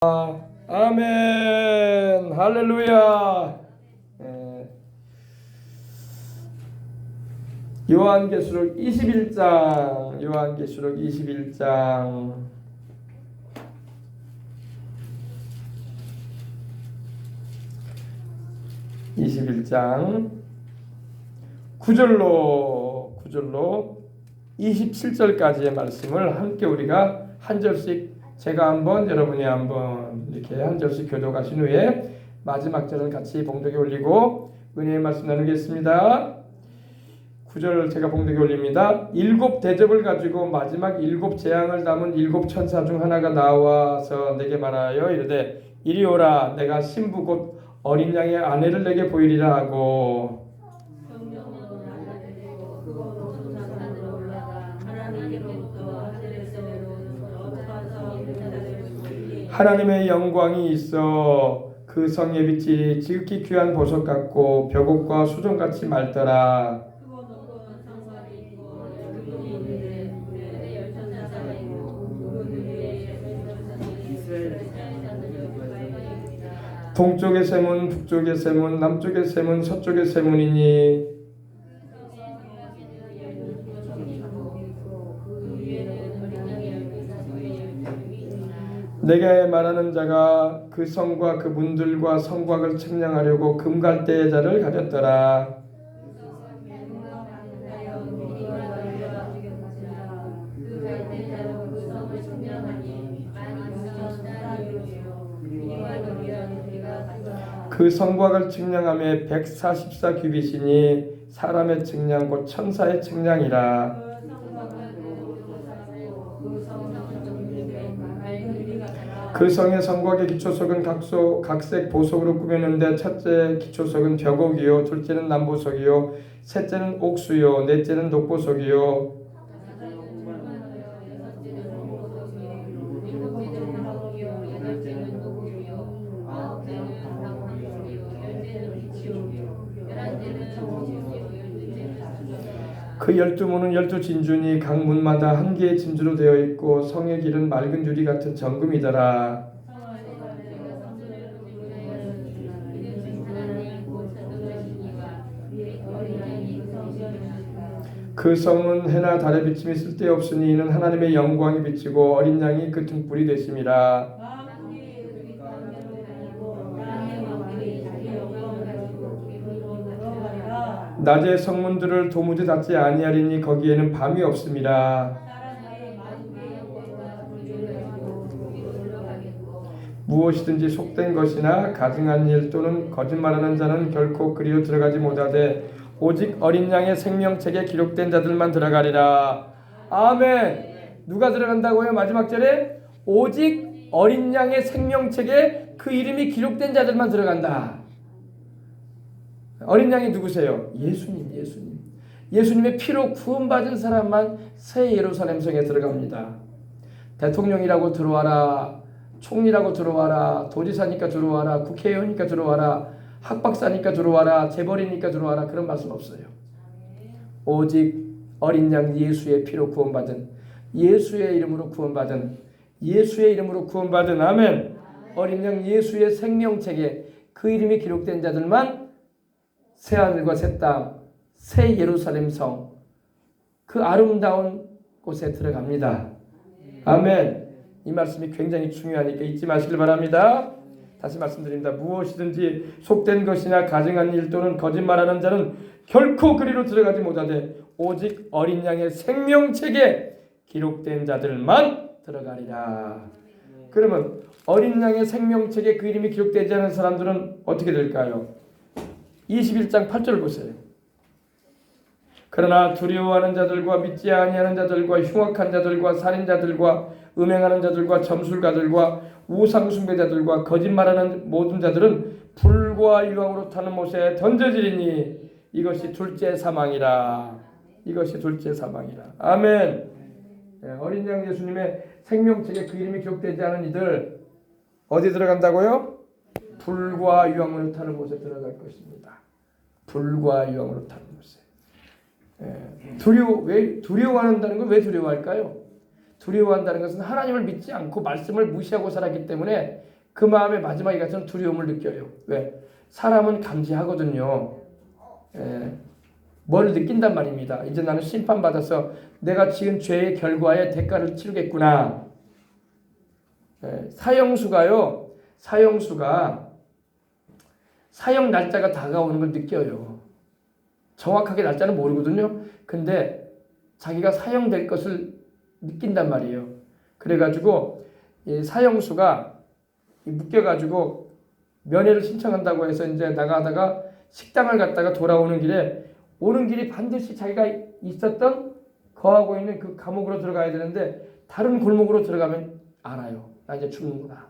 아멘. 할렐루야. 요한계시록 21장. 요한계시록 21장. 21장 9절로 27절까지의 말씀을 함께 우리가 한 절씩 제가 한번 여러분이 한번 이렇게 한 절씩 교독하신 후에 마지막 절은 같이 봉독에 올리고 은혜의 말씀 나누겠습니다. 9절 제가 봉독에 올립니다. 일곱 대접을 가지고 마지막 일곱 재앙을 담은 일곱 천사 중 하나가 나와서 내게 말하여 이르되 이리 오라. 내가 신부 곧 어린 양의 아내를 내게 보이리라 하고 하나님의 영광이 있어 그 성의 빛이 지극히 귀한 보석 같고 벽옥과 수정같이 맑더라. 동쪽의 세문, 북쪽의 세문, 남쪽의 세문, 서쪽의 세문이니 내게 말하는 자가 그 성과 그 문들과 성곽을 측량하려고 금갈대의 자를 가졌더라. 그 성곽을 측량함에 144규빗이니 사람의 측량 곧 천사의 측량이라. 그 성의 성곽의 기초석은 각색 보석으로 꾸몄는데 첫째 기초석은 벽옥이요, 둘째는 남보석이요, 셋째는 옥수요, 넷째는 녹보석이요. 그 12문은 12진주니 각 문마다 한 개의 진주로 되어 있고 성의 길은 맑은 유리 같은 정금이더라. 그 성은 해나 달의 비침이 쓸데없으니 이는 하나님의 영광이 비치고 어린 양이 그 등불이 되심이라. 낮에 성문들을 도무지 닫지 아니하리니 거기에는 밤이 없음이라. 무엇이든지 속된 것이나 가증한 일 또는 거짓말하는 자는 결코 그리로 들어가지 못하되 오직 어린 양의 생명책에 기록된 자들만 들어가리라. 아멘. 누가 들어간다고요? 마지막 절에 오직 어린 양의 생명책에 그 이름이 기록된 자들만 들어간다. 어린 양이 누구세요? 예수님. 예수님의 피로 구원받은 사람만 새 예루살렘 성에 들어갑니다. 대통령이라고 들어와라, 총리라고 들어와라, 도지사니까 들어와라, 국회의원이니까 들어와라, 학박사니까 들어와라, 재벌이니까 들어와라, 그런 말씀 없어요. 오직 어린 양 예수의 피로 구원받은, 예수의 이름으로 구원받은, 예수의 이름으로 구원받은, 아멘. 어린 양 예수의 생명책에 그 이름이 기록된 자들만 새 하늘과 새 땅, 새 예루살렘 성, 그 아름다운 곳에 들어갑니다. 아멘. 이 말씀이 굉장히 중요하니까 잊지 마시길 바랍니다. 다시 말씀드립니다. 무엇이든지 속된 것이나 가증한 일 또는 거짓말하는 자는 결코 그리로 들어가지 못하되 오직 어린 양의 생명책에 기록된 자들만 들어가리라. 그러면 어린 양의 생명책에 그 이름이 기록되지 않은 사람들은 어떻게 될까요? 21장 8절 보세요. 그러나 두려워하는 자들과 믿지 아니하는 자들과 흉악한 자들과 살인자들과 음행하는 자들과 점술가들과 우상숭배자들과 거짓말하는 모든 자들은 불과 유황으로 타는 못에 던져지리니 이것이 둘째 사망이라. 이것이 둘째 사망이라. 아멘. 어린 양 예수님의 생명책에 그 이름이 기록되지 않은 이들 어디 들어간다고요? 불과 유황으로 타는 곳에 들어갈 것입니다. 불과 유황으로 타는 곳에. 두려워한다는 건 왜 두려워할까요? 두려워한다는 것은 하나님을 믿지 않고 말씀을 무시하고 살았기 때문에 그 마음의 마지막에 가서는 두려움을 느껴요. 왜? 사람은 감지하거든요. 예. 뭘 느낀단 말입니다. 이제 나는 심판받아서 내가 지은 죄의 결과에 대가를 치르겠구나. 예. 사형수가 사형 날짜가 다가오는 걸 느껴요. 정확하게 날짜는 모르거든요. 근데 자기가 사형될 것을 느낀단 말이에요. 그래가지고 이 사형수가 묶여가지고 면회를 신청한다고 해서 이제 나가다가 식당을 갔다가 돌아오는 길에 오는 길이 반드시 자기가 있었던 거하고 있는 그 감옥으로 들어가야 되는데 다른 골목으로 들어가면 알아요. 나 이제 죽는구나.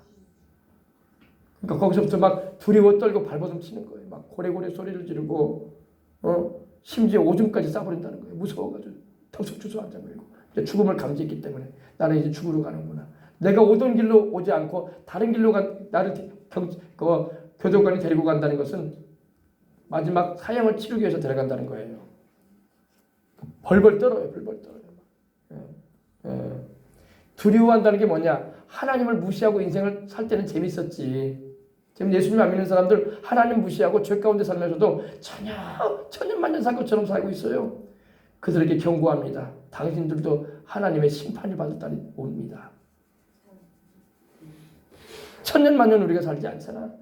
그러니까 거기서부터 막 두려워 떨고 발버둥 치는 거예요. 막 고래고래 소리를 지르고 심지어 오줌까지 싸버린다는 거예요. 무서워가지고 턱속 주저앉아버리고 이제 죽음을 감지했기 때문에 나는 이제 죽으러 가는구나. 내가 오던 길로 오지 않고 다른 길로 나를 교도관이 데리고 간다는 것은 마지막 사형을 치르기 위해서 데려간다는 거예요. 벌벌 떨어요. 두려워한다는 게 뭐냐? 하나님을 무시하고 인생을 살 때는 재밌었지. 지금 예수님 안 믿는 사람들 하나님 무시하고 죄 가운데 살면서도 천년만년 살 것처럼 살고 있어요. 그들에게 경고합니다. 당신들도 하나님의 심판을 받을 날이 옵니다. 천년만년 우리가 살지 않잖아.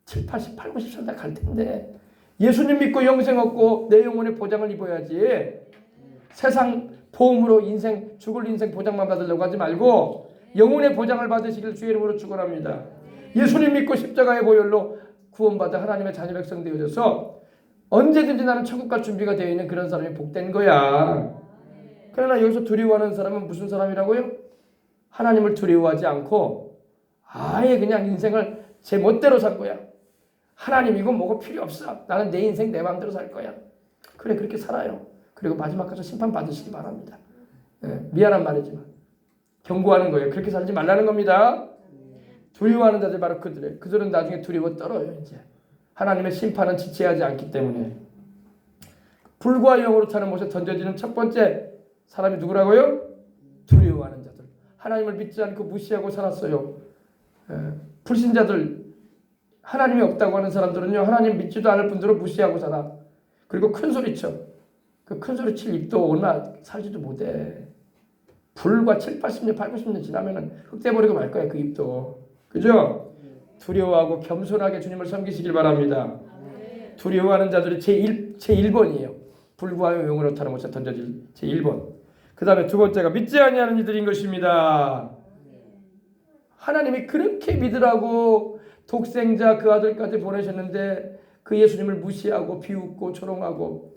7, 80, 80 살다 갈 텐데 예수님 믿고 영생 얻고 내 영혼의 보장을 입어야지. 세상 보험으로 죽을 인생 보장만 받으려고 하지 말고 영혼의 보장을 받으시길 주의 이름으로 축원합니다. 예수님 믿고 십자가의 보혈로 구원받아 하나님의 자녀 백성 되어져서 언제든지 나는 천국 갈 준비가 되어 있는 그런 사람이 복된 거야. 그러나 여기서 두려워하는 사람은 무슨 사람이라고요? 하나님을 두려워하지 않고 아예 그냥 인생을 제 멋대로 살 거야. 하나님 이건 뭐가 필요 없어. 나는 내 인생 내 마음대로 살 거야. 그래 그렇게 살아요. 그리고 마지막 가서 심판 받으시기 바랍니다. 미안한 말이지만 경고하는 거예요. 그렇게 살지 말라는 겁니다. 두려워하는 자들 바로 그들은 나중에 두려워 떨어요. 이제 하나님의 심판은 지체하지 않기 때문에 불과 영으로 타는 못에 던져지는 첫 번째 사람이 누구라고요? 두려워하는 자들. 하나님을 믿지 않고 무시하고 살았어요. 불신자들 하나님이 없다고 하는 사람들은요 하나님 믿지도 않을 뿐더러 무시하고 살아. 그리고 큰 소리 쳐. 그 큰 소리 칠 입도 얼마 살지도 못해. 불과 7, 80년, 80년 지나면은 흑돼버리고 말 거야 그 입도. 그죠? 두려워하고 겸손하게 주님을 섬기시길 바랍니다. 두려워하는 자들이 제1번이에요. 불과 영으로 타는 못에 던져질 제1번. 그 다음에 두 번째가 믿지 아니하는 이들인 것입니다. 하나님이 그렇게 믿으라고 독생자 그 아들까지 보내셨는데 그 예수님을 무시하고 비웃고 조롱하고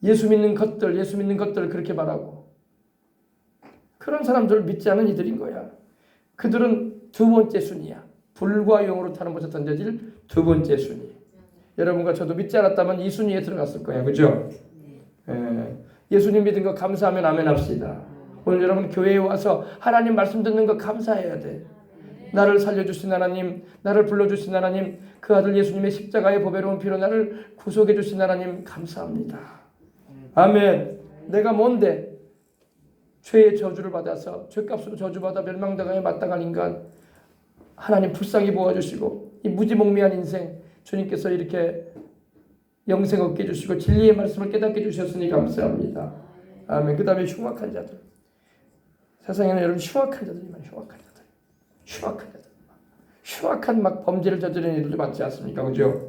예수 믿는 것들 그렇게 말하고 그런 사람들을 믿지 않는 이들인 거야. 그들은 두 번째 순위야. 불과 영으로 타는 곳에 던져질 두 번째 순위. 여러분과 저도 믿지 않았다면 이 순위에 들어갔을 거야. 그죠? 예수님 믿은 거 감사하면 아멘 합시다. 오늘 여러분 교회에 와서 하나님 말씀 듣는 거 감사해야 돼. 나를 살려주신 하나님, 나를 불러주신 하나님, 그 아들 예수님의 십자가의 보배로운 피로 나를 구속해 주신 하나님 감사합니다. 아멘. 내가 뭔데? 죄의 저주를 받아서 죄값으로 저주받아 멸망당하여 마땅한 인간 하나님 불쌍히 보아주시고 이 무지몽매한 인생 주님께서 이렇게 영생 얻게 해주시고 진리의 말씀을 깨닫게 해주셨으니 감사합니다. 아멘. 그 다음에 흉악한 자들. 세상에는 여러분 흉악한 자들이 많아요. 흉악한 막 범죄를 저지르는 일들도 많지 않습니까? 그죠?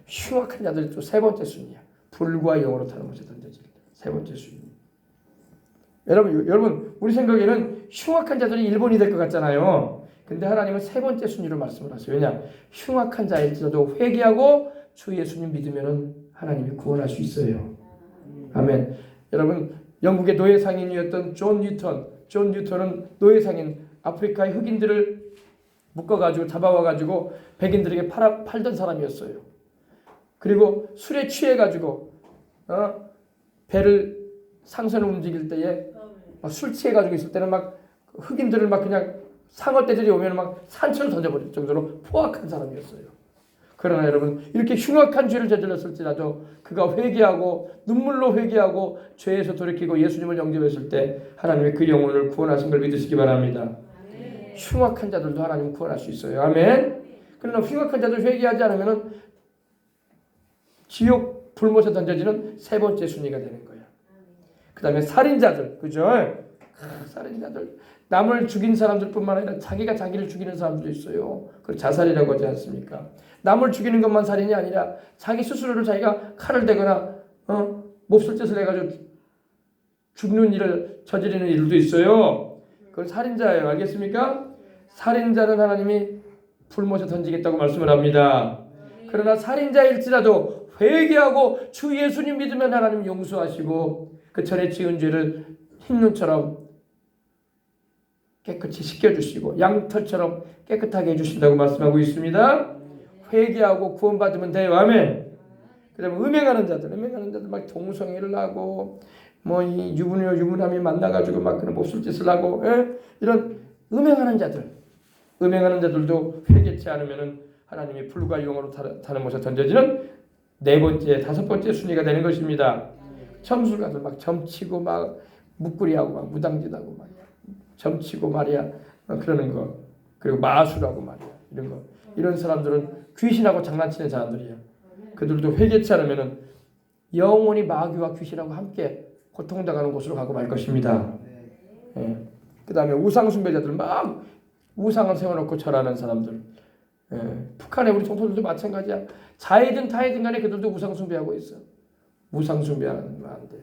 흉악한 자들이 또 세 번째 순위야. 불과 영으로 타는 곳에 던져질 세 번째 순위. 여러분 우리 생각에는 흉악한 자들이 1번이 될 것 같잖아요. 근데 하나님은 세 번째 순위로 말씀을 하세요. 왜냐? 흉악한 자일지라도 회개하고 주 예수님 믿으면 하나님이 구원할 수 있어요. 아멘. 여러분 영국의 노예 상인이었던 존 뉴턴은 노예 상인 아프리카의 흑인들을 묶어가지고 잡아와가지고 백인들에게 팔던 사람이었어요. 그리고 술에 취해가지고 배를 상선을 움직일 때에 막 술 취해가지고 있을 때는 막 흑인들을 막 그냥 상어떼들이 오면 막 산처럼 던져버릴 정도로 포악한 사람이었어요. 그러나 여러분 이렇게 흉악한 죄를 저질렀을지라도 그가 회개하고 눈물로 회개하고 죄에서 돌이키고 예수님을 영접했을 때 하나님의 그 영혼을 구원하신 걸 믿으시기 바랍니다. 흉악한 자들도 하나님 구원할 수 있어요. 아멘. 그러나 흉악한 자들 회개하지 않으면 지옥 불못에 던져지는 세 번째 순위가 되는 거야. 그 다음에 살인자들, 그죠? 살인자들, 남을 죽인 사람들뿐만 아니라 자기가 자기를 죽이는 사람들도 있어요. 그걸 자살이라고 하지 않습니까? 남을 죽이는 것만 살인이 아니라 자기 스스로를 자기가 칼을 대거나 몹쓸 짓을 해가지고 죽는 일을 저지르는 일도 있어요. 그건 살인자예요. 알겠습니까? 살인자는 하나님이 불못에 던지겠다고 말씀을 합니다. 그러나 살인자일지라도 회개하고 주 예수님 믿으면 하나님 용서하시고 그 전에 지은 죄를 흰눈처럼 깨끗이 씻겨주시고 양털처럼 깨끗하게 해주신다고 말씀하고 있습니다. 회개하고 구원받으면 돼요. 아멘. 그 다음에 음행하는 자들 막 동성애를 하고 뭐 이 유부남이 만나가지고 막 그런 몹쓸 짓을 하고 이런 음행하는 자들도 회개치 않으면은 하나님이 불과 용으로 타는 못에 던져지는 네 번째, 다섯 번째 순위가 되는 것입니다. 점술가들 막 점치고 막 묵구리하고 막 무당짓하고 막 점치고 말이야 그러는 거, 그리고 마술하고 말이야 이런 거, 이런 사람들은 귀신하고 장난치는 사람들이야. 그들도 회개치 않으면은 영원히 마귀와 귀신하고 함께 고통당하는 곳으로 가고 말 것입니다. 그 다음에 우상 숭배자들 막 우상을 세워놓고 절하는 사람들. 북한의 우리 동포들도 마찬가지야. 자이든 타이든 간에 그들도 우상 숭배하고 있어. 우상 숭배하면 안 돼요.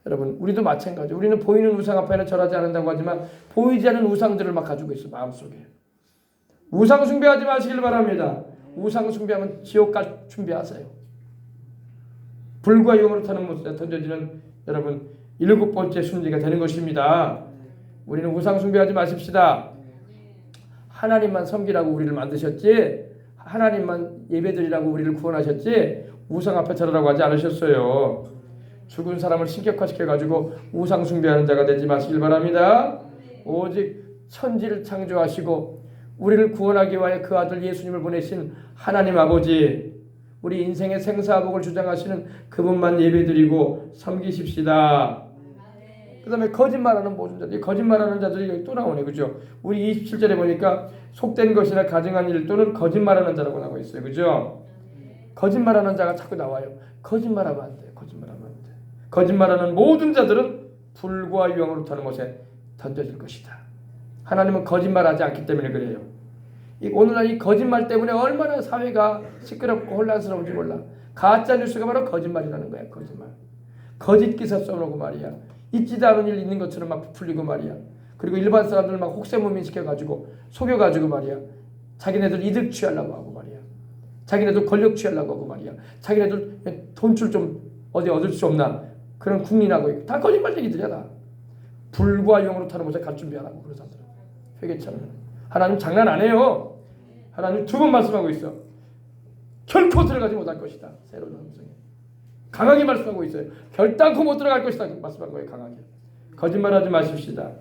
여러분, 우리도 마찬가지. 우리는 보이는 우상 앞에는 절하지 않는다고 하지만 보이지 않는 우상들을 막 가지고 있어, 마음속에. 우상 숭배하지 마시길 바랍니다. 우상 숭배하면 지옥 갈 준비하세요. 불과 용으로 타는 못에 던져지는 여러분 일곱 번째 순위가 되는 것입니다. 우리는 우상 숭배하지 마십시다. 하나님만 섬기라고 우리를 만드셨지, 하나님만 예배드리라고 우리를 구원하셨지 우상 앞에 절하라고 하지 않으셨어요. 죽은 사람을 신격화시켜가지고 우상 숭배하는 자가 되지 마시길 바랍니다. 오직 천지를 창조하시고 우리를 구원하기 위하여 그 아들 예수님을 보내신 하나님 아버지, 우리 인생의 생사복을 주장하시는 그분만 예배드리고 섬기십시다. 그 다음에 거짓말하는 모든 자들, 거짓말하는 자들이 여기 또 나오네, 그죠? 우리 27절에 보니까 속된 것이나 가증한 일 또는 거짓말하는 자라고 나와 있어요, 그죠? 거짓말하는 자가 자꾸 나와요. 거짓말하면 안 돼요. 거짓말하면 안 돼. 거짓말하는 모든 자들은 불과 유황으로 타는 것에 던져질 것이다. 하나님은 거짓말하지 않기 때문에 그래요. 오늘날 이 거짓말 때문에 얼마나 사회가 시끄럽고 혼란스러운지 몰라. 가짜 뉴스가 바로 거짓말이라는 거야. 거짓말. 거짓 기사 써놓고 말이야. 있지도 않은 일 있는 것처럼 막 부풀리고 말이야. 그리고 일반 사람들 막 혹세무민 시켜가지고 속여가지고 말이야. 자기네들 이득 취하려고 하고 말이야. 자기네들 권력 취하려고 하고 말이야. 자기네들 돈줄 좀 어디 얻을 수 없나 그런 국민하고 있고. 다 거짓말 얘기들이야 다. 불과 용으로 타는 곳에 갈 준비하라고 그런 사람들은. 회개치 않으면. 하나님 장난 안 해요. 하나님 두 번 말씀하고 있어. 결코 들어가지 못할 것이다. 새로운 음성에. 강하게 말씀하고 있어요. 결단코 못 들어갈 것이다. 말씀한 거예요. 강하게. 거짓말하지 마십시다.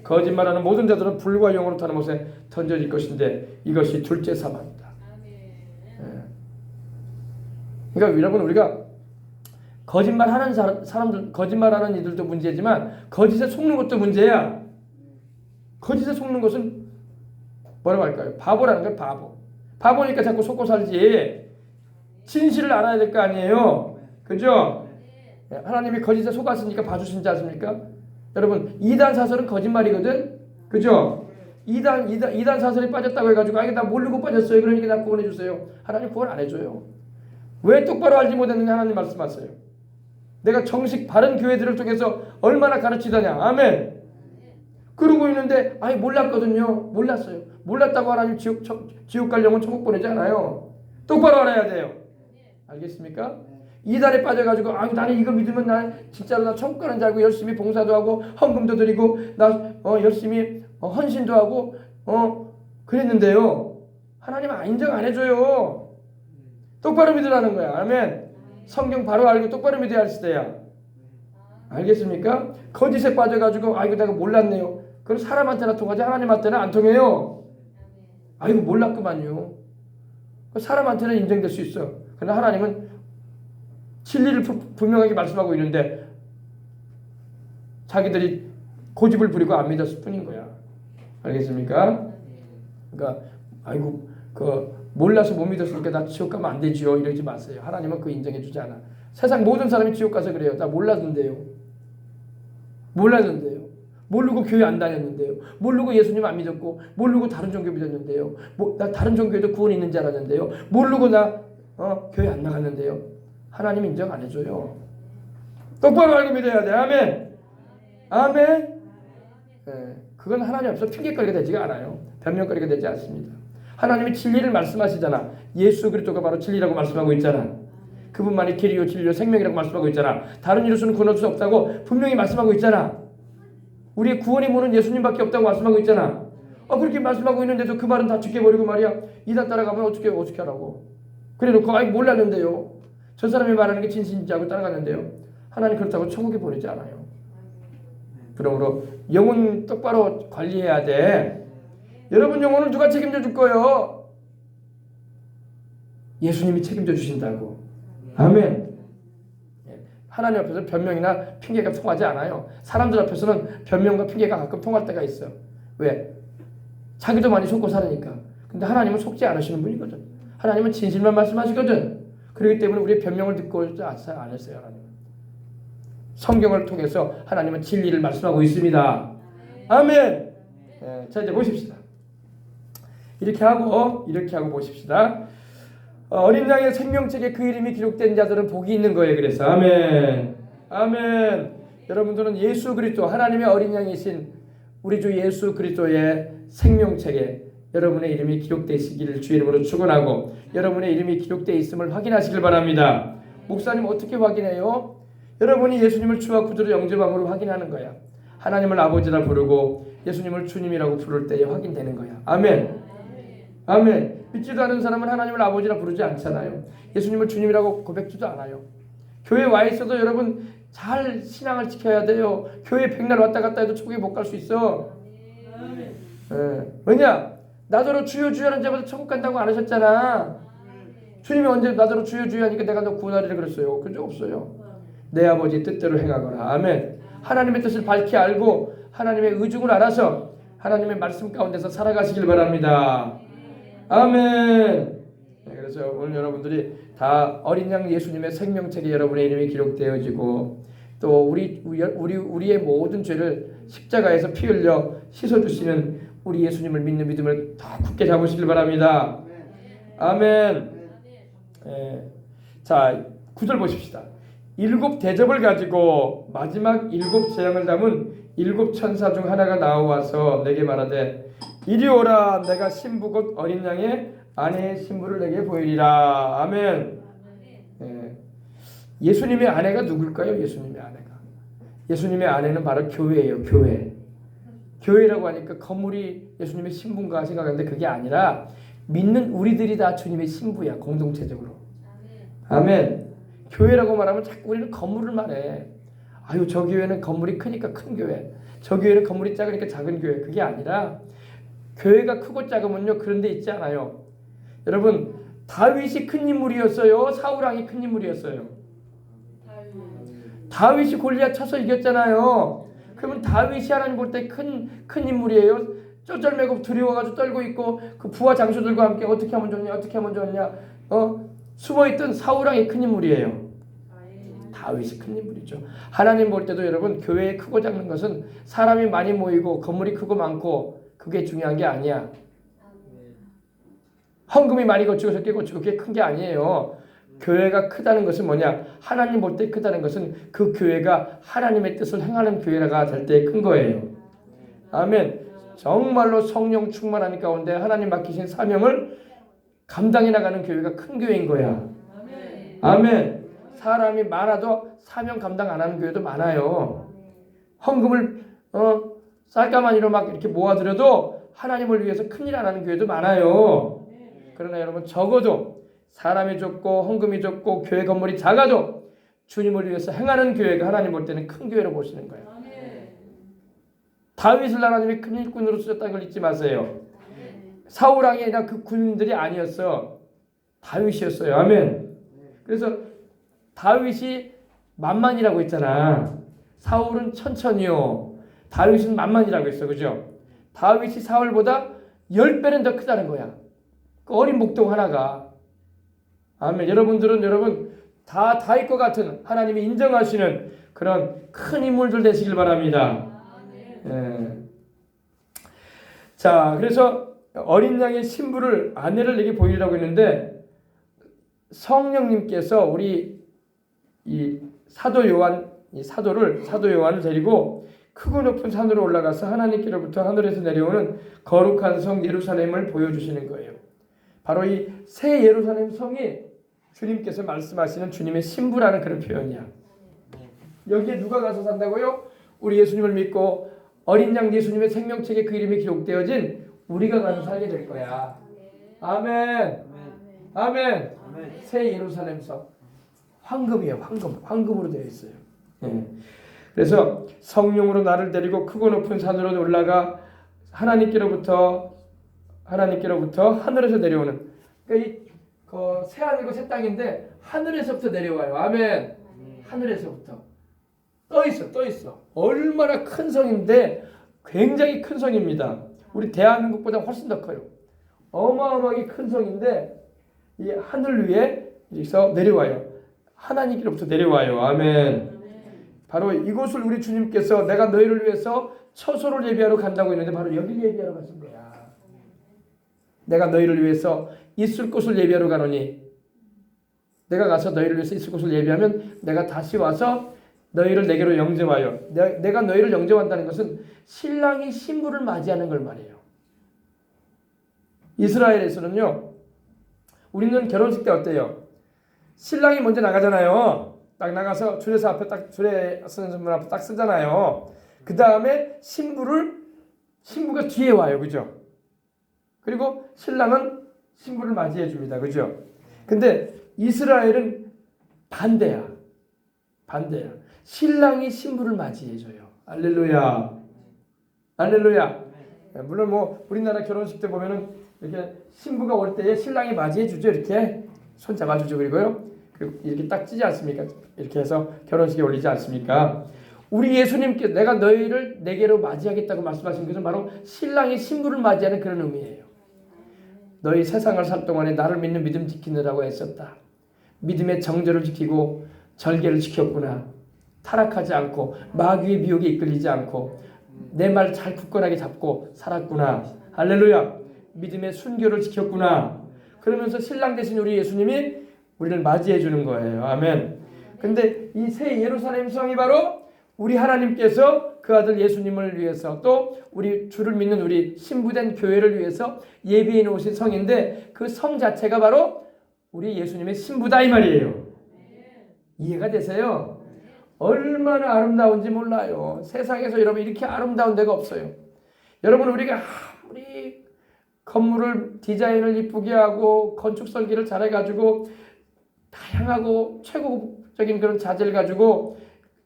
거짓말하는 모든 자들은 불과 영으로 타는 곳에 던져질 것인데 이것이 둘째 사망이다. 그러니까 여러분, 우리가 거짓말하는 사람들, 거짓말하는 이들도 문제지만 거짓에 속는 것도 문제야. 거짓에 속는 것은 뭐라고 할까요? 바보라는 거예요. 바보. 바보니까 자꾸 속고 살지. 진실을 알아야 될 거 아니에요. 그죠? 하나님이 거짓에 속았으니까 봐주신지 않습니까? 여러분, 이단 사설은 거짓말이거든. 그죠? 이단 사설에 빠졌다고 해가지고 이게 나 모르고 빠졌어요. 그러니까 나 구원해 주세요. 하나님 구원 안 해줘요. 왜 똑바로 알지 못했느냐 하나님 말씀하세요. 내가 정식 바른 교회들을 통해서 얼마나 가르치더냐. 아멘. 그러고 있는데 몰랐거든요. 몰랐어요. 몰랐다고 하나님 지옥 갈 영혼 천국 보내지 않아요. 똑바로 알아야 돼요. 알겠습니까? 이단에 빠져가지고 나는 이거 믿으면 난 진짜로 나 천국 가는 줄 알고 열심히 봉사도 하고 헌금도 드리고 나 열심히 헌신도 하고 그랬는데요. 하나님 인정 안 해줘요. 똑바로 믿으라는 거야. 아멘. 성경 바로 알고 똑바로 믿어야 할 시대야. 알겠습니까? 거짓에 빠져가지고 이거 내가 몰랐네요. 그럼 사람한테나 통하지 하나님한테는 안 통해요. 이거 몰랐구만요. 사람한테는 인정될 수 있어. 그러나 하나님은 진리를 분명하게 말씀하고 있는데 자기들이 고집을 부리고 안 믿었을 뿐인 거야. 알겠습니까? 그러니까 아이고 몰라서 못 믿었으니까 나 지옥 가면 안 되지요 이러지 마세요. 하나님은 인정해 주지 않아. 세상 모든 사람이 지옥 가서 그래요. 나 몰랐는데요. 모르고 교회 안 다녔는데요. 모르고 예수님 안 믿었고 모르고 다른 종교 믿었는데요. 나 다른 종교에도 구원이 있는 줄 알았는데요. 모르고 나 교회 안 나갔는데요. 하나님 인정 안 해줘요. 똑바로 알고 믿어야 돼. 아멘. 아멘. 그건 하나님 앞에서 핑계거리가 되지가 않아요. 변명거리가 되지 않습니다. 하나님이 진리를 말씀하시잖아. 예수 그리스도가 바로 진리라고 말씀하고 있잖아. 그분만이 길이요 진리요 생명이라고 말씀하고 있잖아. 다른 이로서는 구원할 수 없다고 분명히 말씀하고 있잖아. 우리의 구원의 문은 예수님밖에 없다고 말씀하고 있잖아. 그렇게 말씀하고 있는데도 그 말은 다 죽여버리고 말이야. 이단 따라가면 어떻게 하라고. 그래놓고 몰랐는데요. 저 사람이 말하는 게 진실인지 알고 따라갔는데요. 하나님 그렇다고 천국에 보내지 않아요. 그러므로 영혼 똑바로 관리해야 돼. 여러분 영혼을 누가 책임져 줄 거예요? 예수님이 책임져 주신다고. 아멘. 하나님 앞에서 변명이나 핑계가 통하지 않아요. 사람들 앞에서는 변명과 핑계가 가끔 통할 때가 있어. 왜? 자기도 많이 속고 살으니까. 근데 하나님은 속지 않으시는 분이거든. 하나님은 진실만 말씀하시거든. 그렇기 때문에 우리의 변명을 듣고 안 했어요. 하나님은. 성경을 통해서 하나님은 진리를 말씀하고 있습니다. 아멘. 자 이제 보십시다. 이렇게 하고 보십시다. 어린 양의 생명책에 그 이름이 기록된 자들은 복이 있는 거예요. 그래서 아멘. 아멘. 여러분들은 예수 그리스도 하나님의 어린 양이신 우리 주 예수 그리스도의 생명책에 여러분의 이름이 기록되시기를 주 이름으로 축원하고 여러분의 이름이 기록되어 있음을 확인하시길 바랍니다. 목사님 어떻게 확인해요? 여러분이 예수님을 주와 구주로 영접함으로 확인하는 거야. 하나님을 아버지라 부르고 예수님을 주님이라고 부를 때에 확인되는 거야. 아멘. 아멘. 믿지도 않은 사람은 하나님을 아버지라 부르지 않잖아요. 예수님을 주님이라고 고백지도 않아요. 교회 와 있어도 여러분 잘 신앙을 지켜야 돼요. 교회 백날 왔다 갔다 해도 천국에 못 갈 수 있어. 왜냐? 나더러 주여 주여 하는 자마다 천국 간다고 안 하셨잖아. 주님이 언제 나더러 주여 주여 하니까 내가 너 구원하리라 그랬어요. 그런 적 없어요. 내 아버지 뜻대로 행하거라. 아멘. 하나님의 뜻을 밝히 알고 하나님의 의중을 알아서 하나님의 말씀 가운데서 살아가시길 바랍니다. 아멘. 그래서 오늘 여러분들이 다 어린 양 예수님의 생명책에 여러분의 이름이 기록되어지고 또 우리의 모든 죄를 십자가에서 피 흘려 씻어주시는 우리 예수님을 믿는 믿음을 더 굳게 잡으시길 바랍니다. 아멘. 자 9절 보십시다. 7 대접을 가지고 마지막 7 재앙을 담은 7 천사 중 하나가 나와서 내게 말하되 이리 오라. 내가 신부 곧 어린 양의 아내의 신부를 내게 보이리라. 아멘. 예수님의 아내가 누굴까요? 예수님의 아내가. 예수님의 아내는 바로 교회예요. 교회라고 하니까 건물이 예수님의 신부인가 생각하는데 그게 아니라 믿는 우리들이 다 주님의 신부야. 공동체적으로. 아멘. 교회라고 말하면 자꾸 우리는 건물을 말해. 아유 저 교회는 건물이 크니까 큰 교회. 저 교회는 건물이 작으니까 작은 교회. 그게 아니라 교회가 크고 작으면요 그런 데 있지 않아요. 여러분 다윗이 큰 인물이었어요? 사울왕이 큰 인물이었어요? 다윗이 골리앗 쳐서 이겼잖아요. 그러면 다윗이 하나님 볼 때 큰 인물이에요? 쩔쩔매고 두려워가지고 떨고 있고 그 부하 장수들과 함께 어떻게 하면 좋냐 숨어있던 사울왕이 큰 인물이에요. 다윗이 큰 인물이죠. 하나님 볼 때도 여러분 교회에 크고 작는 것은 사람이 많이 모이고 건물이 크고 많고 그게 중요한 게 아니야. 헌금이 많이 거치고 적게 거치고 그게 큰 게 아니에요. 교회가 크다는 것은 뭐냐? 하나님 볼 때 크다는 것은 그 교회가 하나님의 뜻을 행하는 교회가 될 때 큰 거예요. 아멘. 정말로 성령 충만한 가운데 하나님 맡기신 사명을 감당해 나가는 교회가 큰 교회인 거야. 아멘. 사람이 많아도 사명 감당 안 하는 교회도 많아요. 헌금을 쌀가마니로 막 이렇게 모아들여도 하나님을 위해서 큰일 안 하는 교회도 많아요. 그러나 여러분 적어도 사람이 적고 헌금이 적고 교회 건물이 작아도 주님을 위해서 행하는 교회가 하나님 볼 때는 큰 교회로 보시는 거예요. 다윗을 하나님이 큰 일꾼으로 쓰셨다는 걸 잊지 마세요. 사울왕이 아니라 그 군인들이 아니었어. 다윗이었어요. 아멘. 그래서 다윗이 만만이라고 했잖아. 사울은 천천히요. 다윗은 만만이라고 했어. 그죠? 다윗이 사울보다 10배는 더 크다는 거야. 그 어린 목동 하나가. 아멘. 여러분 다일 것 같은 하나님이 인정하시는 그런 큰 인물들 되시길 바랍니다. 예. 자, 그래서 어린 양의 신부를 아내를 내게 보이라고 했는데 성령님께서 우리 이 사도 요한을 데리고 크고 높은 산으로 올라가서 하나님께로부터 하늘에서 내려오는 거룩한 성 예루살렘을 보여주시는 거예요. 바로 이 새 예루살렘 성이 주님께서 말씀하시는 주님의 신부라는 그런 표현이야. 여기에 누가 가서 산다고요? 우리 예수님을 믿고 어린 양 예수님의 생명책에 그 이름이 기록되어진 우리가 가서 살게 될 거야. 아멘. 아멘. 새 예루살렘 성. 황금이에요. 황금으로 되어 있어요. 그래서 성령으로 나를 데리고 크고 높은 산으로 올라가 하나님께로부터 하늘에서 내려오는, 그러니까 새 하늘과 새 땅인데 하늘에서부터 내려와요. 아멘. 하늘에서부터 떠 있어. 얼마나 큰 성인데 굉장히 큰 성입니다. 우리 대한민국보다 훨씬 더 커요. 어마어마하게 큰 성인데 이 하늘 위에 여기서 내려와요. 하나님께로부터 내려와요. 아멘. 바로 이곳을 우리 주님께서 내가 너희를 위해서 처소를 예비하러 간다고 했는데 바로 여기를 예비하러 가신 거야. 내가 너희를 위해서 있을 곳을 예비하러 가노니, 내가 가서 너희를 위해서 있을 곳을 예비하면 내가 다시 와서 너희를 내게로 영접하여, 내가 너희를 영접한다는 것은 신랑이 신부를 맞이하는 걸 말해요. 이스라엘에서는요, 우리는 결혼식 때 어때요? 신랑이 먼저 나가잖아요. 딱 나가서 주례사 앞에 주례 쓰는 분 앞에 딱 쓰잖아요. 그 다음에 신부가 뒤에 와요. 그죠? 그리고 신랑은 신부를 맞이해 줍니다. 그죠? 근데 이스라엘은 반대야. 신랑이 신부를 맞이해 줘요. 할렐루야. 물론 뭐 우리나라 결혼식 때 보면은 이렇게 신부가 올 때에 신랑이 맞이해 주죠. 이렇게 손 잡아주죠. 그리고요, 이렇게 딱 찌지 않습니까? 이렇게 해서 결혼식에 올리지 않습니까? 우리 예수님께 내가 너희를 내게로 맞이하겠다고 말씀하신 것은 바로 신랑이 신부를 맞이하는 그런 의미예요. 너희 세상을 살 동안에 나를 믿는 믿음 지키느라고 애썼다. 믿음의 정절을 지키고 절개를 지켰구나. 타락하지 않고 마귀의 미혹에 이끌리지 않고 내 말 잘 굳건하게 잡고 살았구나. 할렐루야. 믿음의 순교를 지켰구나. 그러면서 신랑 되신 우리 예수님이 우리를 맞이해 주는 거예요. 아멘. 근데 이 새 예루살렘 성이 바로 우리 하나님께서 그 아들 예수님을 위해서, 또 우리 주를 믿는 우리 신부된 교회를 위해서 예비해 놓으신 성인데, 그 성 자체가 바로 우리 예수님의 신부다 이 말이에요. 이해가 되세요? 얼마나 아름다운지 몰라요. 세상에서 여러분 이렇게 아름다운 데가 없어요. 여러분, 우리가 아무리 건물을 디자인을 이쁘게 하고 건축 설계를 잘해가지고 다양하고 최고적인 그런 자재를 가지고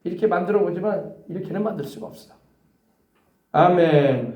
이렇게 만들어 보지만 이렇게는 만들 수가 없어. 아멘.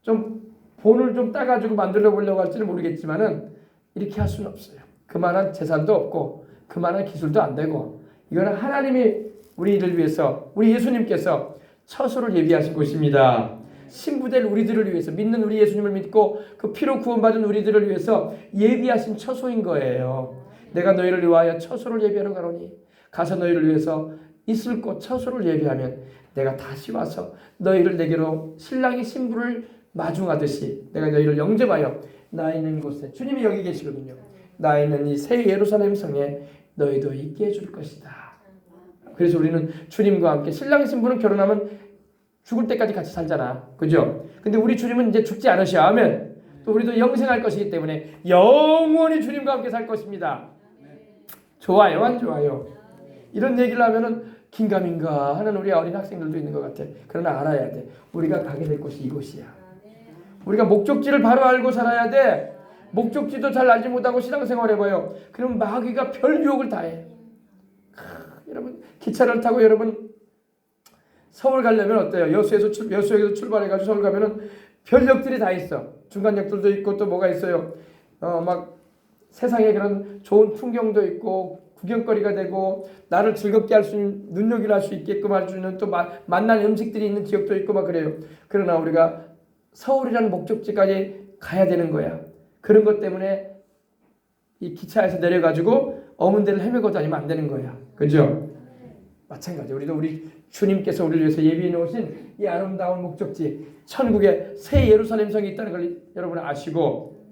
좀 본을 좀 따가지고 만들어 보려고 할지는 모르겠지만은 이렇게 할 수는 없어요. 그만한 재산도 없고 그만한 기술도 안 되고, 이거는 하나님이 우리를 위해서, 우리 예수님께서 처소를 예비하신 곳입니다. 신부될 우리들을 위해서, 믿는 우리 예수님을 믿고 그 피로 구원받은 우리들을 위해서 예비하신 처소인 거예요. 내가 너희를 위하여 처소를 예비하러 가노니, 가서 너희를 위해서 있을 곳 처소를 예비하면 내가 다시 와서 너희를 내게로 신랑이 신부를 마중하듯이 내가 너희를 영접하여 나 있는 곳에, 주님이 여기 계시거든요, 나 있는 이 새 예루살렘 성에 너희도 있게 해줄 것이다. 그래서 우리는 주님과 함께, 신랑이 신부는 결혼하면 죽을 때까지 같이 살잖아. 그죠? 근데 우리 주님은 이제 죽지 않으셔. 아멘. 또 우리도 영생할 것이기 때문에 영원히 주님과 함께 살 것입니다. 좋아요, 안 좋아요? 이런 얘기를 하면은 긴가민가 하는 우리 어린 학생들도 있는 것 같아. 그러나 알아야 돼. 우리가 가게 될 곳이 이곳이야. 우리가 목적지를 바로 알고 살아야 돼. 목적지도 잘 알지 못하고 신앙생활 해봐요. 그럼 마귀가 별 유혹을 다 해. 여러분, 기차를 타고 여러분 서울 가려면 어때요? 여수에서 출발해가지고 서울 가면은 별 역들이 다 있어. 중간 역들도 있고 또 뭐가 있어요. 막 세상에 그런 좋은 풍경도 있고 구경거리가 되고 나를 즐겁게 할 수 있는, 눈요기를 할 수 있게끔 할 수 있는 또 맛난 음식들이 있는 지역도 있고 막 그래요. 그러나 우리가 서울이라는 목적지까지 가야 되는 거야. 그런 것 때문에 이 기차에서 내려가지고 어문 데를 헤매고 다니면 안 되는 거야. 그죠? 마찬가지. 우리도 우리 주님께서 우리를 위해서 예비해 놓으신 이 아름다운 목적지, 천국에 새 예루살렘 성이 있다는 걸 여러분 아시고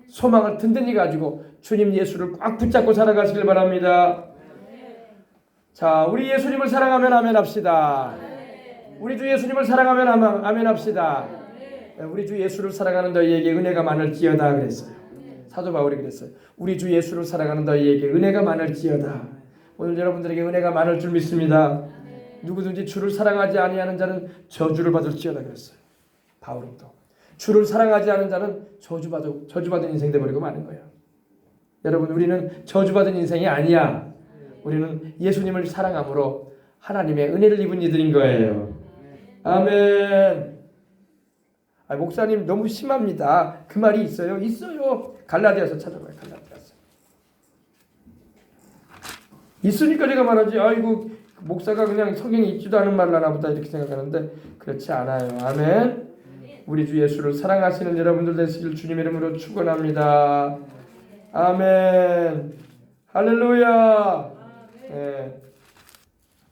소망을 든든히 가지고 주님 예수를 꽉 붙잡고 살아가시길 바랍니다. 자, 우리 예수님을 사랑하면 아멘 합시다. 우리 주 예수님을 사랑하면 아멘 합시다. 우리 주 예수를 사랑하는 너희에게 은혜가 많을지어다 그랬어요. 사도 바울이 그랬어요. 우리 주 예수를 사랑하는 너희에게 은혜가 많을지어다. 오늘 여러분들에게 은혜가 많을 줄 믿습니다. 누구든지 주를 사랑하지 아니하는 자는 저주를 받을지어다 그랬어요. 바울은 또 주를 사랑하지 않은 자는 저주받은 인생 되버리고 마는 거예요. 여러분, 우리는 저주받은 인생이 아니야. 우리는 예수님을 사랑함으로 하나님의 은혜를 입은 이들인 거예요. 아멘. 목사님 너무 심합니다. 그 말이 있어요? 있어요. 갈라디아서 찾아봐요. 갈라디아서. 있으니까 제가 말하지. 아이고 목사가 그냥 성경에 있지도 않은 말을 하나 보다 이렇게 생각하는데 그렇지 않아요. 아멘. 우리 주 예수를 사랑하시는 여러분들 되시길 주님의 이름으로 축원합니다. 아멘. 할렐루야. 네.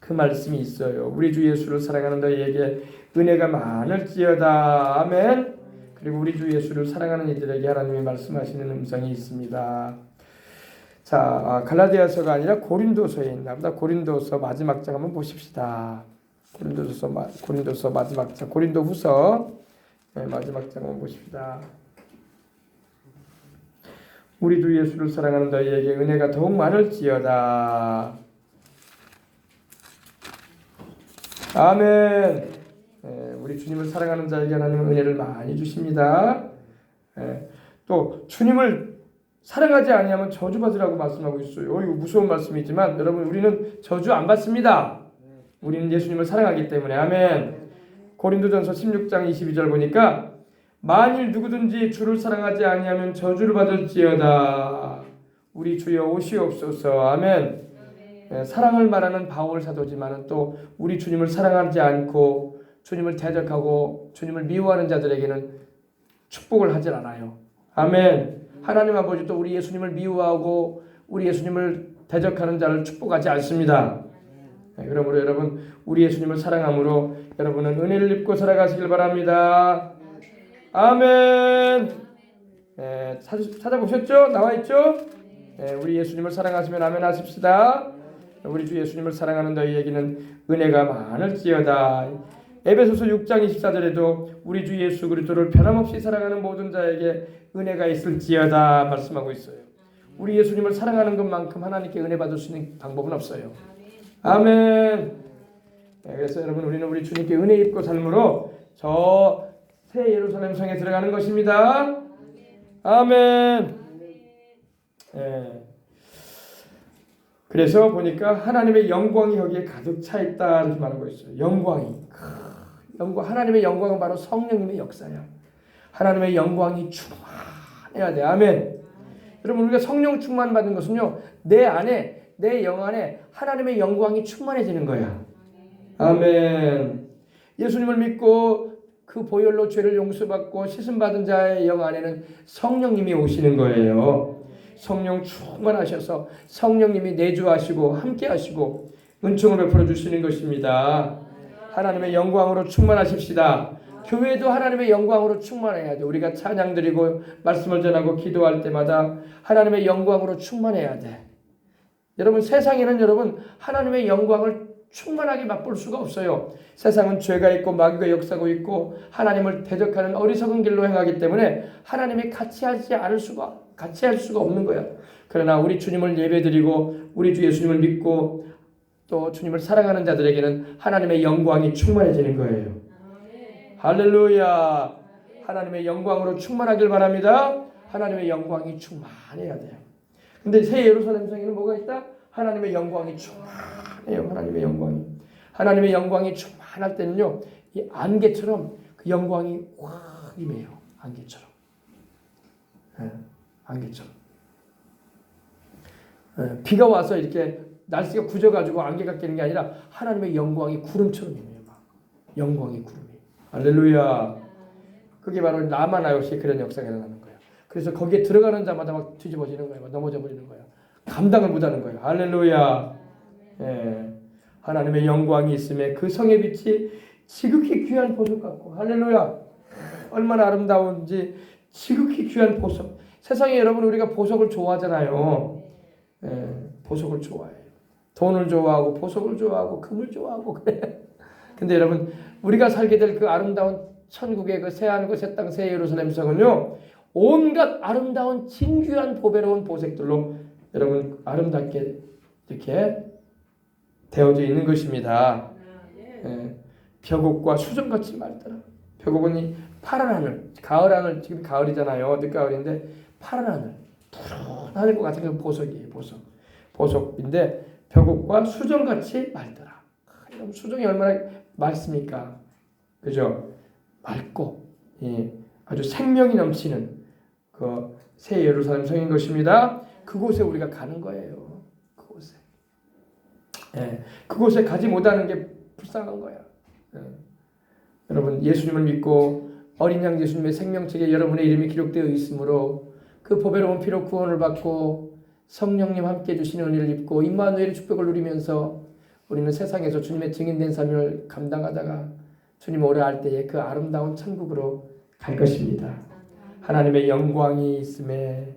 그 말씀이 있어요. 우리 주 예수를 사랑하는 너희에게 은혜가 많을지어다. 아멘. 그리고 우리 주 예수를 사랑하는 이들에게 하나님이 말씀하시는 음성이 있습니다. 자, 갈라디아서가 아니라 고린도서에 있나 보다. 고린도서 마지막 장 한번 보십시다. 고린도서 마지막 장, 고린도후서 마지막 장 한번 보십시다. 우리 주 예수를 사랑하는 너희에게 은혜가 더욱 많을지어다. 아멘. 우리 주님을 사랑하는 자에게 하나님은 은혜를 많이 주십니다. 또 주님을 사랑하지 아니하면 저주받으라고 말씀하고 있어요. 이거 무서운 말씀이지만 여러분, 우리는 저주 안 받습니다. 우리는 예수님을 사랑하기 때문에. 아멘. 고린도전서 16장 22절 보니까 만일 누구든지 주를 사랑하지 아니하면 저주를 받을지어다. 우리 주여 오시옵소서. 아멘. 사랑을 말하는 바울 사도지만 또 우리 주님을 사랑하지 않고 주님을 대적하고 주님을 미워하는 자들에게는 축복을 하질 않아요. 아멘. 하나님 아버지도 우리 예수님을 미워하고 우리 예수님을 대적하는 자를 축복하지 않습니다. 그러므로 여러분, 우리 예수님을 사랑함으로 여러분은 은혜를 입고 살아가시길 바랍니다. 아멘. 찾아보셨죠? 나와있죠? 우리 예수님을 사랑하시면 아멘 하십시다. 우리 주 예수님을 사랑하는 너희에게는 은혜가 많을지어다. 에베소서 6장 24절에도 우리 주 예수 그리스도를 변함없이 사랑하는 모든 자에게 은혜가 있을지어다 말씀하고 있어요. 우리 예수님을 사랑하는 것만큼 하나님께 은혜 받을 수 있는 방법은 없어요. 아멘. 그래서 여러분, 우리는 우리 주님께 은혜 입고 삶으로 저 새 예루살렘 성에 들어가는 것입니다. 아멘. 그래서 보니까 하나님의 영광이 여기에 가득 차 있다 이렇게 말하고 있어요. 하나님의 영광은 바로 성령님의 역사야. 하나님의 영광이 충만해야 돼. 아멘. 여러분, 우리가 성령 충만 받는 것은요, 내 안에, 내 영 안에 하나님의 영광이 충만해지는 거야. 아멘. 예수님을 믿고 그 보혈로 죄를 용서받고 씻음받은 자의 영 안에는 성령님이 오시는 거예요. 성령 충만하셔서 성령님이 내주하시고 함께하시고 은총을 베풀어 주시는 것입니다. 하나님의 영광으로 충만하십시다. 교회도 하나님의 영광으로 충만해야 돼. 우리가 찬양 드리고 말씀을 전하고 기도할 때마다 하나님의 영광으로 충만해야 돼. 여러분, 세상에는 여러분 하나님의 영광을 충만하게 맛볼 수가 없어요. 세상은 죄가 있고 마귀가 역사하고 있고 하나님을 대적하는 어리석은 길로 행하기 때문에 하나님이 같이 할 수가 없는 거야. 그러나 우리 주님을 예배드리고 우리 주 예수님을 믿고 또 주님을 사랑하는 자들에게는 하나님의 영광이 충만해지는 거예요. 할렐루야. 하나님의 영광으로 충만하길 바랍니다. 하나님의 영광이 충만해야 돼요. 근데 새 예루살렘 성에는 뭐가 있다? 하나님의 영광이 충만해요. 하나님의 영광이 충만할 때는요, 이 안개처럼 그 영광이 확 임해요. 안개처럼. 비가 와서 이렇게 날씨가 굳어가지고 안개가 끼는 게 아니라 하나님의 영광이 구름처럼 임해요. 영광이 구름이. 할렐루야. 그게 바로 라마나요시 그런 역사가 일어나는 거예요. 그래서 거기에 들어가는 자마다 막 뒤집어지는 거예요. 막 넘어져 버리는 거예요. 감당을 못하는 거예요. 할렐루야. 예. 하나님의 영광이 있음에 그 성의 빛이 지극히 귀한 보석 같고, 할렐루야. 얼마나 아름다운지. 지극히 귀한 보석. 세상에 여러분 우리가 보석을 좋아하잖아요. 예. 보석을 좋아해요. 돈을 좋아하고 보석을 좋아하고 금을 좋아하고 그래. 근데 여러분 우리가 살게 될 그 아름다운 천국의 그 새하늘과 새 땅 새 예루살렘 성은요, 온갖 아름다운 진귀한 보배로운 보색들로 여러분 아름답게 이렇게 되어져 있는 것입니다. 예. 벽옥과 수정같이 맑더라. 벽옥은 이 파란 하늘, 가을 하늘, 지금 가을이잖아요. 늦가을인데 파란 하늘, 푸른 하늘과 같은 그 보석이에요. 보석인데 벽옥과 수정같이 맑더라. 여러분 수정이 얼마나 맑습니까? 그죠? 맑고, 예, 아주 생명이 넘치는 그 새 예루살렘 성인 것입니다. 그곳에 우리가 가는 거예요. 그곳에. 예, 그곳에 가지 못하는 게 불쌍한 거야. 예. 여러분 예수님을 믿고 어린 양 예수님의 생명책에 여러분의 이름이 기록되어 있으므로 그 보배로운 피로 구원을 받고 성령님 함께 해주시는 은혜를 입고 임마누엘의 축복을 누리면서 우리는 세상에서 주님의 증인된 삶을 감당하다가 주님 오래 할 때에 그 아름다운 천국으로 갈 것입니다. 하나님의 영광이 있음에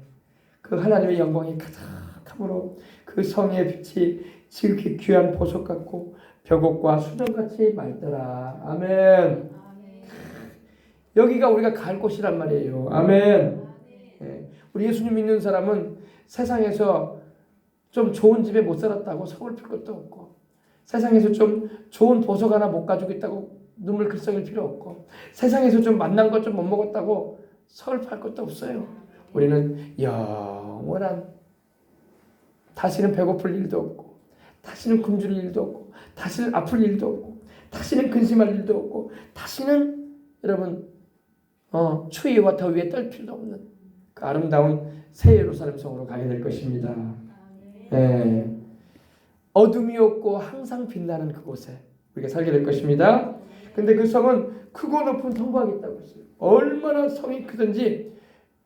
그 하나님의 영광이 가득함으로 그 성의 빛이 지극히 귀한 보석 같고 벽옥과 수정같이 맑더라. 아멘. 여기가 우리가 갈 곳이란 말이에요. 아멘. 예. 우리 예수님 믿는 사람은 세상에서 좀 좋은 집에 못 살았다고 서글플 것도 없고, 세상에서 좀 좋은 보석 하나 못 가지고 있다고 눈물 글썽일 필요 없고, 세상에서 좀 만난 것 좀 못 먹었다고 서글플 것도 없어요. 우리는 영원한, 다시는 배고플 일도 없고, 다시는 굶주릴 일도 없고, 다시는 아플 일도 없고, 다시는 근심할 일도 없고, 다시는 여러분 추위와 더위에 떨 필요도 없는 그 아름다운 새 예루살렘 성으로 가게 될 것입니다. 네. 어둠이 없고 항상 빛나는 그곳에 우리가 살게 될 것입니다. 근데 그 성은 크고 높은 성곽이 있다고 했어요. 얼마나 성이 크든지,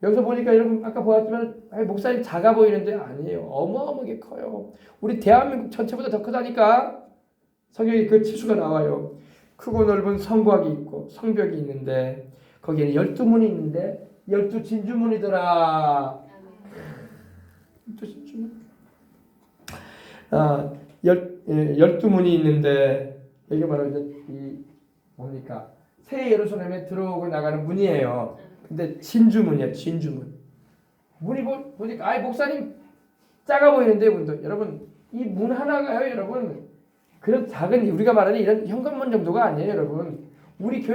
여기서 보니까 여러분 아까 보았지만 목사님 작아 보이는데 아니에요. 어마어마하게 커요. 우리 대한민국 전체보다 더 크다니까. 성경에 그 치수가 나와요. 크고 넓은 성곽이 있고 성벽이 있는데 거기에는 12문이 있는데 12진주문이더라. 12진주문. 12문이 있는데 이게 바로 이제 이 뭡니까? 새 예루살렘에 들어오고 나가는 문이에요. 근데 진주문이야, 진주문. 문이 보니까 목사님 작아 보이는데 문도. 여러분 이 문 하나가요, 여러분. 그런 작은 우리가 말하는 이런 현관문 정도가 아니에요, 여러분. 우리 교회